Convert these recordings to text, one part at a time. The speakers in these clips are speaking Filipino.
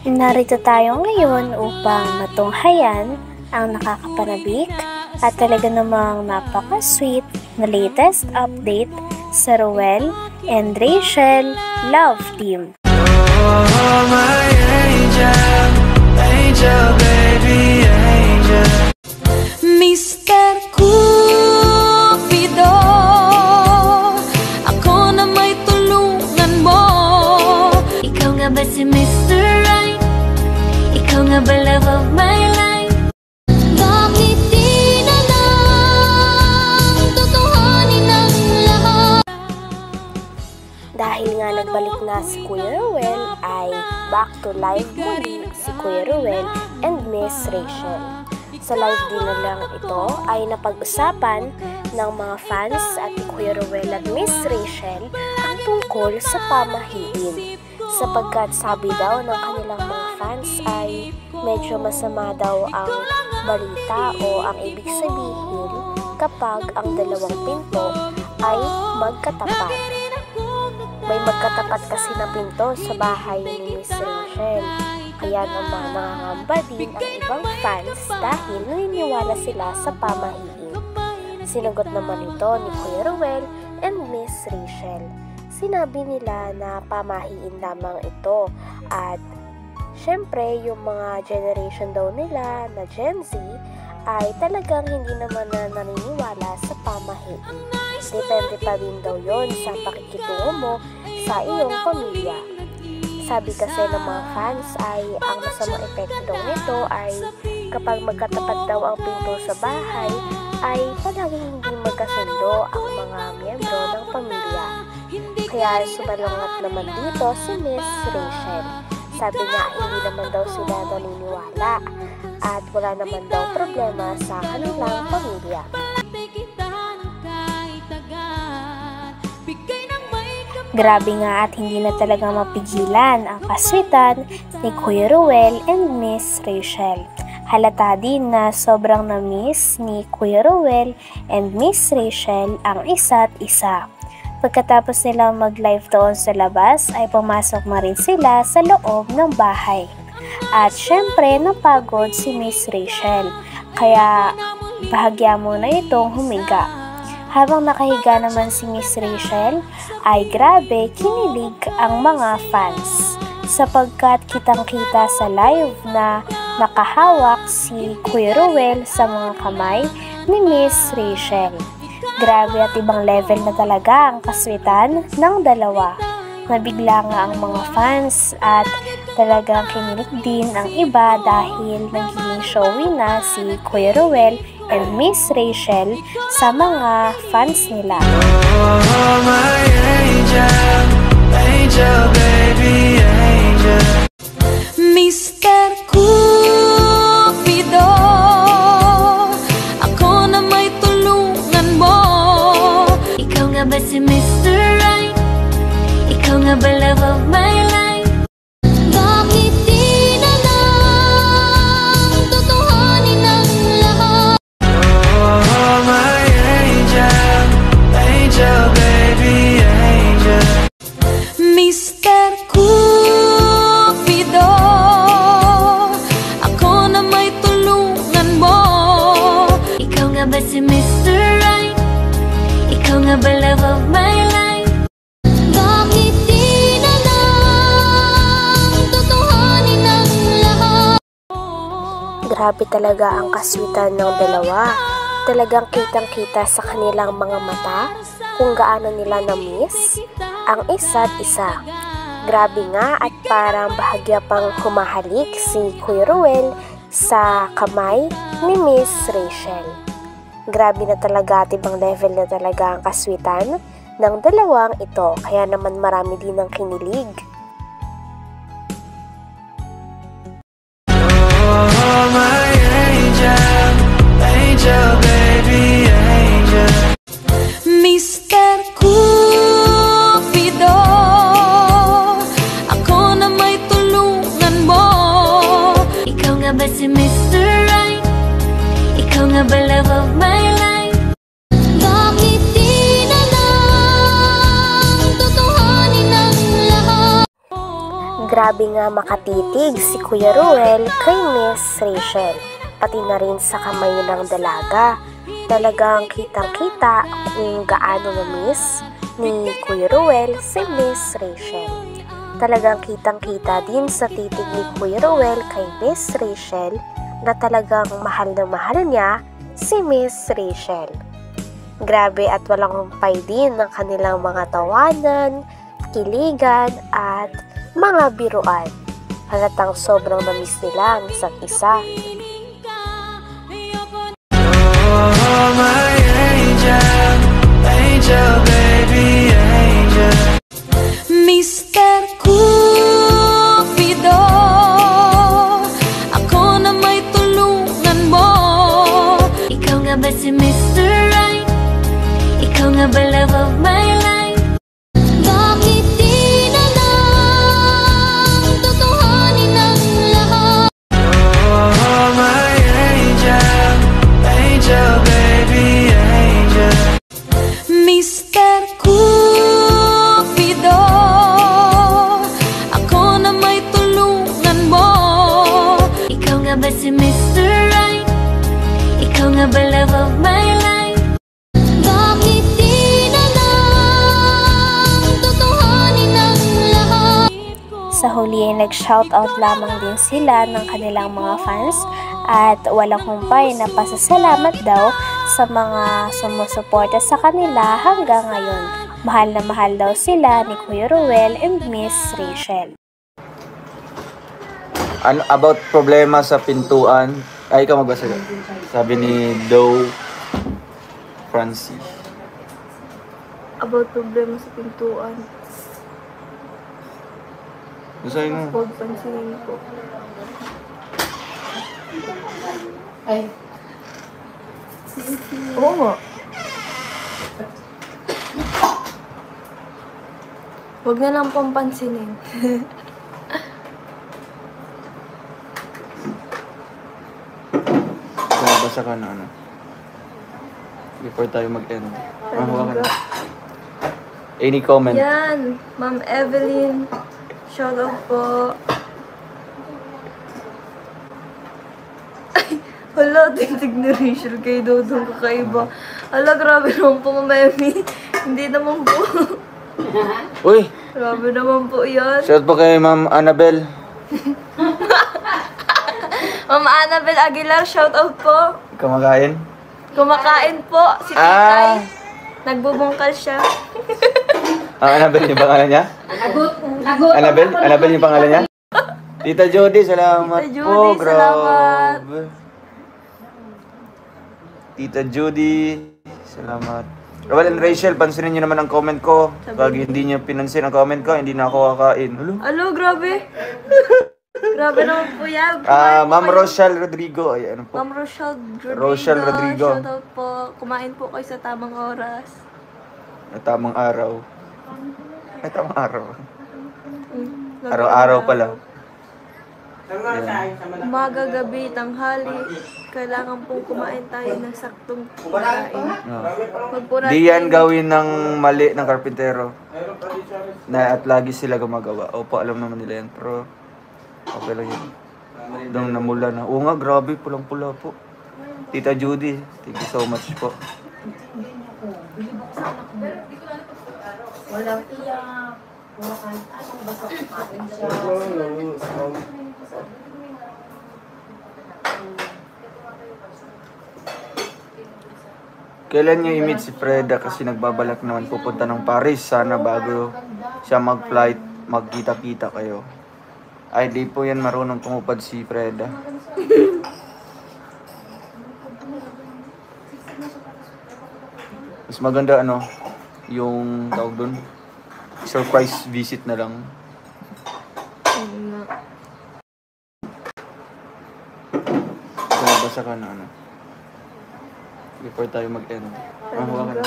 Narito tayo ngayon upang matunghayan ang nakakapanabik at talaga namang napaka-sweet na latest update sa Ruel and Rachel love team. Oh, my angel, angel, baby, angel. Mr. Cupido, ako na may tulungan mo. Ikaw nga ba si Mr. Right? Ikaw nga ba love of my life? Bakit di na lang tutuhanin ang lahat? Dahil nga nagbalik na si Kuya Ruel, ay back to live muli si Kuya Ruel and Miss Rachel. Sa live din na lang ito ay napag-usapan ng mga fans at Kuya Ruel at Miss Rachel ang tungkol sa pamahiin. Sapagkat sabi daw ng kanilang mga fans ay medyo masama daw ang balita o ang ibig sabihin kapag ang dalawang pinto ay magkatapat. May magkatapat kasi na pinto sa bahay ni Miss Rachel. Kaya naman nangangamba din ang ibang fans dahil naniniwala sila sa pamahiin. Sinagot naman ito ni Kuya Ruel and Miss Rachel. Sinabi nila na pamahiin lamang ito at syempre yung mga generation daw nila na Gen Z ay talagang hindi naman na naniniwala sa pamahiin. Depende pa din daw yon sa pakikitungo mo sa iyong pamilya. Sabi kasi ng mga fans ay ang masamang epekto daw nito ay kapag magkatapat daw ang pinto sa bahay ay palaging hindi magkasundo ang mga miyembro ng pamilya. Kaya sumalungat naman dito si Miss Rachel. Sabi niya hindi naman daw sila naniniwala at wala naman daw problema sa kanilang pamilya. Grabe nga at hindi na talaga mapigilan ang kaswitan ni Kuya Ruel and Miss Rachel. Halata din na sobrang na-miss ni Kuya Ruel and Miss Rachel ang isa't isa. Pagkatapos nila mag-live doon sa labas ay pumasok na rin sila sa loob ng bahay. At syempre napagod si Miss Rachel kaya bahagya muna itong humiga. Habang nakahiga naman si Miss Rachel, ay grabe kinilig ang mga fans sapagkat kitang-kita sa live na nakahawak si Kuya Ruel sa mga kamay ni Miss Rachel. Grabe at ibang level na talaga ang kaswitan ng dalawa. Nabigla nga ang mga fans at talagang kinilig din ang iba dahil nagiging showy na si Kuya Ruel and Miss Rachel sa mga fans nila. Oh, my angel, angel, baby, angel. Mr. Cupido, ako na may tulungan mo. Ikaw nga ba si Mr. Right? Ikaw nga ba love of my life? Bakit di na lang tutuhanin ang lahat? Oh, my angel, angel, baby, angel. Mr. Cupido, ako na may tulungan mo. Ikaw nga ba si Mr. Right? Ikaw nga ba love of my life? Bakit di na lang tutuhanin ang lahat? Grabe talaga ang kaswitan ng dalawa. Talagang kitang-kita sa kanilang mga mata kung gaano nila na-miss ang isa't isa. Grabe nga at parang bahagya pang humahalik si Kuya Ruel sa kamay ni Miss Rachel. Grabe na talaga at ibang level na talaga ang kaswitan ng dalawang ito. Kaya naman marami din ang kinilig. Oh, my angel, angel, baby, angel. Mr. Cupido, ako na may tulungan mo. Ikaw nga ba si Mr. Right? Ikaw nga ba love of my life? Bakit di na lang tutuhanin ang lahat? Grabe nga makatitig si Kuya Ruel kay Miss Rachel, pati na rin sa kamay ng dalaga. Talagang kitang-kita kung gaano na-miss ni Kuya Ruel si Miss Rachel. Talagang kitang-kita din sa titig ni Kuya Ruel kay Miss Rachel na talagang mahal na mahal niya si Miss Rachel. Grabe at walang humpay din ng kanilang mga tawanan, kiligan at mga biruan. Halatang sobrang na-miss nila ang isa't isa. Oh, my angel, angel, baby, angel. Mr. Cupido, ako na may tulungan mo. Ikaw nga ba si Mr. Right? Ikaw nga ba love of my life? Bakit di na lang tutuhanin ang lahat? Oh, my angel, angel, baby, angel. Mr. Cupido, ako na may tulungan mo. Ikaw nga ba si Mr. Right? Ikaw nga ba love of my life? Bakit di na lang tutuhanin ang lahat? Sa huli ay nag-shoutout lamang din sila ng kanilang mga fans at walang humpay na pasasalamat daw sa mga sumusuporta sa kanila hanggang ngayon. Mahal na mahal daw sila ni Kuya Ruel and Miss Rachel. Ano about problema sa pintuan? Ay, ikaw magbasa. Sabi ni Doe Francis. About problema sa pintuan. Basahin mo. Huwag pansinin po. Oo nga. Huwag na lang pong pansinin. Basa ka na ano. Before tayo mag-end. Hawakan na. Any comment? Yan, Ma'am Evelyn. Shout out po. Ay, hala, tingtig ni Rachel kay Dodong kakaiba. Hala, grabe naman po, Ma'am Emmy. Hindi naman po. Uy! Grabe naman po yan. Shout po kay Ma'am Annabel. Ma'am Annabel Aguilar, shout out po. Kumakain? Kumakain po si Titay. Nagbubungkal siya. Annabel yung pangalan niya? Annabel? Annabel yung pangalan niya? Tita Jody, salamat Tita Judy, po. salamat. Grabe. Tita Judy, salamat. Well, and Rachel, pansinin niyo naman ang comment ko. Pag hindi niyo pinansin ang comment ko, hindi na ako kakain. Alo, grabe. Grabe naman po yan. Ma'am Rochelle Rodrigo. Ay, ano po? Ma'am Rochelle Rodrigo. Rochelle Rodrigo. Shout out po. Kumain po kayo sa tamang oras. Ay, tamang araw. Ay, tamang araw. Mm, Araw-araw pala. Umaga, gabi, tanghali. Kailangan pong kumain tayo ng saktong pagkain. Wag po natin- Di yan gawin ng mali ng karpintero. Na at lagi sila gumagawa. Opo, alam naman nila yan. Pero, okay lang yun. Doon namula na. Oo nga, grabe. Pulang-pula po. Tita Judy, thank you so much po. Walang iyak, wala kahit anong basta kumain siya. Kailan niyo i-meet si Freda kasi nagbabalak naman pupunta ng Paris. Sana bago siya mag-flight, magkita-kita kayo. Ay, di po yan marunong tumupad si Freda. Mas maganda ano, yung tawag dun, surprise visit na lang. Basa ka na ano. Before tayo mag-end. Hawakan na.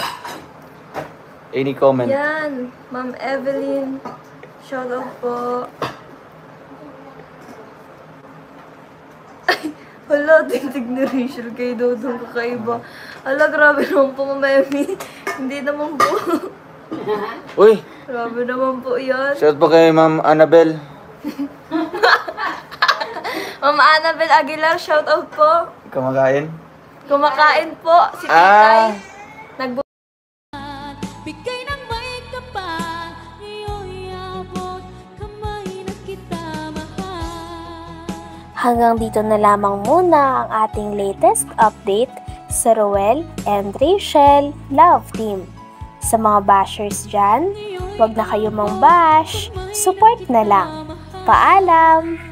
Any comment? Yan, Ma'am Evelyn. Shout out po. Ay, hala, tingtig ni Rachel kay Dodong kakaiba. Hala, grabe naman po, Ma'am Emmy. Hindi naman po. Uy! Grabe naman po yan. Shout po kay Ma'am Annabel. Mama Annabel Aguilar, shoutout po. Kumakain? Kumakain po si Titay. Bigay ng may kapal, iyo'y abot, kamay na kita mahal. Hanggang dito na lamang muna ang ating latest update sa Roel and Rachel Love Team. Sa mga bashers dyan, wag na kayo mang bash, support na lang. Paalam!